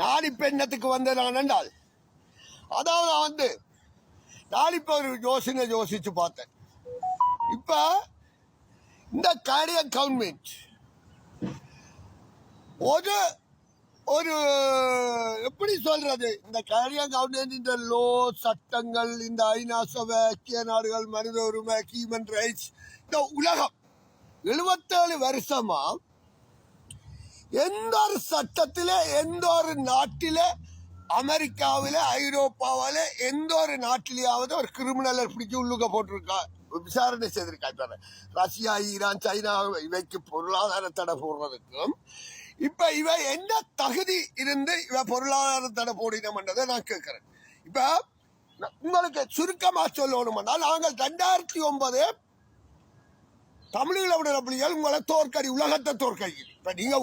நான் இப்ப என்னத்துக்கு வந்தேன் என்றால், அதாவது நான் இப்ப ஒரு யோசிச்சு பார்த்தேன். இப்ப இந்த கனடியன் கவர்மெண்ட் ஒரு ஒரு எப்படி சொல்றது, இந்த கனடியன் கவர்மெண்ட் இந்த லோ சட்டங்கள், இந்த ஐநா சபை, ஐக்கிய நாடுகள் மனித உரிமை, ஹியூமன் ரைட்ஸ், இந்த உலகம் 77 வருஷமா எந்த ஒரு சட்டத்தில, எந்த ஒரு நாட்டில, அமெரிக்காவில, ஐரோப்பாவில எந்த ஒரு நாட்டிலேயாவது ஒரு கிரிமினலை பிடிச்சி உள்ளுக்க போட்டிருக்கா, விசாரணை செய்திருக்காங்க. ரஷ்யா, ஈரான், சைனா இவைக்கு பொருளாதார தடை போடுறதுக்கும் இப்ப இவ என்ன தகுதி இருந்து இவ பொருளாதார தடை போடினோம்ன்றதை நான் கேட்கிறேன். இப்ப உங்களுக்கு சுருக்கமா சொல்லணும்னா, நாங்கள் 2009 தமிழீழ விடுதலை புலிகள் உங்களை உலகத்தை தோற்கடிக்குது. இப்ப நீங்க